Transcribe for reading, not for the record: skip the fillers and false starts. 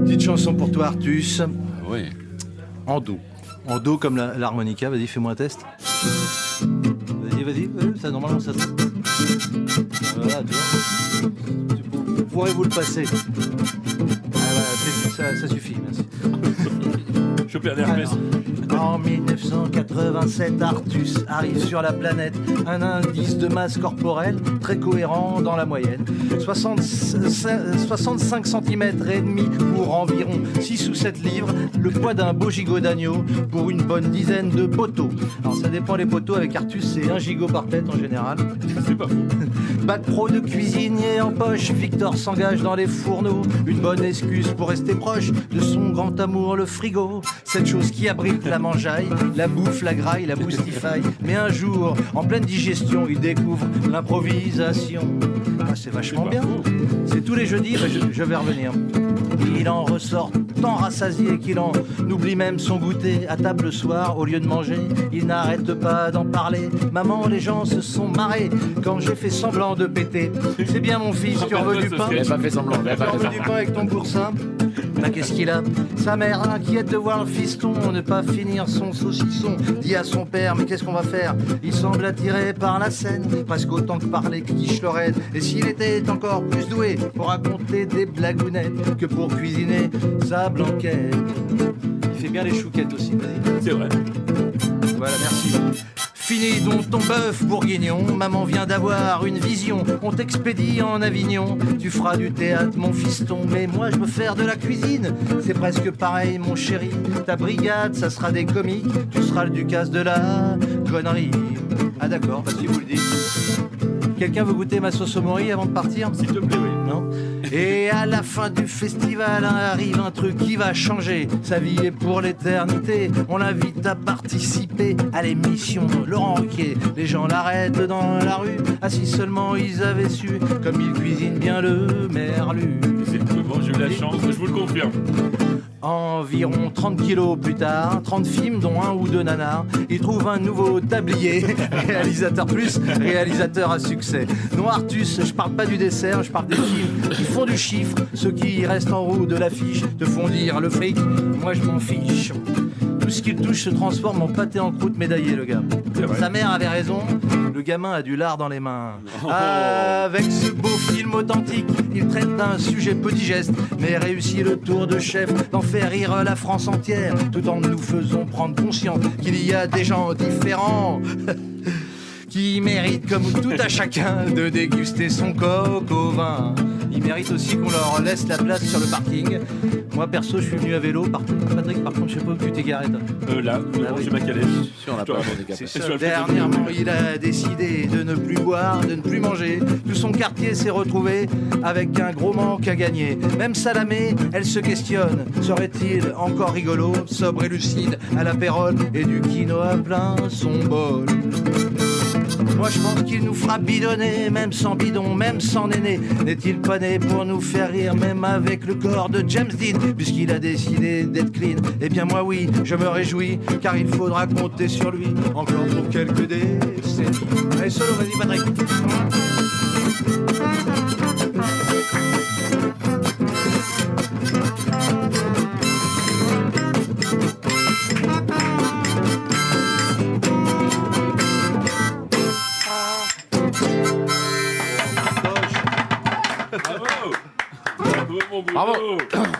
Petite chanson pour toi, Artus. Oui. En do. En do comme l'harmonica. Vas-y, fais-moi un test. Vas-y. Ça, normalement, ça... Voilà, tu vois. Vous pourrez vous le passer. Ça suffit, merci. Je perds l'herpès. En 1987, Artus arrive sur la planète. Un indice de masse corporelle très cohérent dans la moyenne. 65 cm et demi pour environ 6 ou 7 livres. Le poids d'un beau gigot d'agneau pour une bonne dizaine de poteaux. Alors ça dépend les poteaux. Avec Artus, c'est 1 gigot par tête en général. C'est pas faux. Bac pro de cuisinier en poche, Victor s'engage dans les fourneaux. Une bonne excuse pour rester proche de son grand amour, le frigo. Cette chose qui abrite la mangeaille, la bouffe, la graille, la boostify. Mais un jour, en pleine digestion, il découvre l'improvisation. Ah, c'est vachement bien. C'est tous les jeudis, mais je vais revenir. Il en ressort tant rassasié qu'il en oublie même son goûter. À table le soir, au lieu de manger, il n'arrête pas d'en parler. Maman, les gens se sont marrés quand j'ai fait semblant de péter. C'est bien mon fils, tu en veux du pain? Il n'avait pas fait semblant. Tu en veux du pain avec ton boursin? Bah, qu'est-ce qu'il a? Sa mère inquiète de voir le fiston ne pas finir son saucisson. Dit à son père, mais qu'est-ce qu'on va faire? Il semble attiré par la scène, presque autant que par les quiches Lorraine. Et s'il était encore plus doué pour raconter des blagounettes que pour cuisiner sa blanquette. Il fait bien les chouquettes aussi, vas-y. C'est vrai. Voilà, merci. Fini donc ton bœuf bourguignon, maman vient d'avoir une vision. On t'expédie en Avignon, tu feras du théâtre mon fiston. Mais moi je veux faire de la cuisine, c'est presque pareil mon chéri. Ta brigade ça sera des comiques, tu seras le Ducasse de la connerie. Ah d'accord, bah si vous le dites. Quelqu'un veut goûter ma sauce au mori avant de partir? S'il te plaît, oui. Non. Et à la fin du festival arrive un truc qui va changer. Sa vie est pour l'éternité. On l'invite à participer à l'émission Laurent Ruquier. Les gens l'arrêtent dans la rue. Ah si seulement ils avaient su comme il cuisine bien le merlu. C'est bon, j'ai eu la chance, je vous le confirme. Environ 30 kilos plus tard, 30 films dont 1 ou 2 nanars, il trouve un nouveau tablier, réalisateur plus, réalisateur à succès. Non Artus, je parle pas du dessert, je parle des films qui font du chiffre, ceux qui restent en roue de l'affiche te font dire le fric, moi je m'en fiche. Tout ce qu'il touche se transforme en pâté en croûte médaillé, le gars. Sa mère avait raison, le gamin a du lard dans les mains. Avec ce beau film authentique, il traite d'un sujet peu digeste, mais réussit le tour de chef d'en faire rire la France entière, tout en nous faisant prendre conscience qu'il y a des gens différents qui méritent comme tout à chacun de déguster son coq au vin. Ils méritent aussi qu'on leur laisse la place sur le parking. Moi perso je suis venu à vélo. Patrick par contre je sais pas où tu t'es garé toi. Là, oui. j'ai ma calèche. Sur la Toi, porte des cafés. C'est sur ça. le fait Dernièrement, il a décidé de ne plus boire, de ne plus manger. Tout son quartier s'est retrouvé avec un gros manque à gagner. Même Salamé, elle se questionne. Serait-il encore rigolo, sobre et lucide, à l'apérole et du quinoa plein son bol? Moi je pense qu'il nous fera bidonner, même sans bidon, même sans néné. N'est-il pas né pour nous faire rire, même avec le corps de James Dean, puisqu'il a décidé d'être clean? Eh bien moi oui, je me réjouis, car il faudra compter sur lui encore pour quelques décennies. Allez solo, vas-y Patrick. Bravo! Bravo, mon Bravo. boulot. Regarde.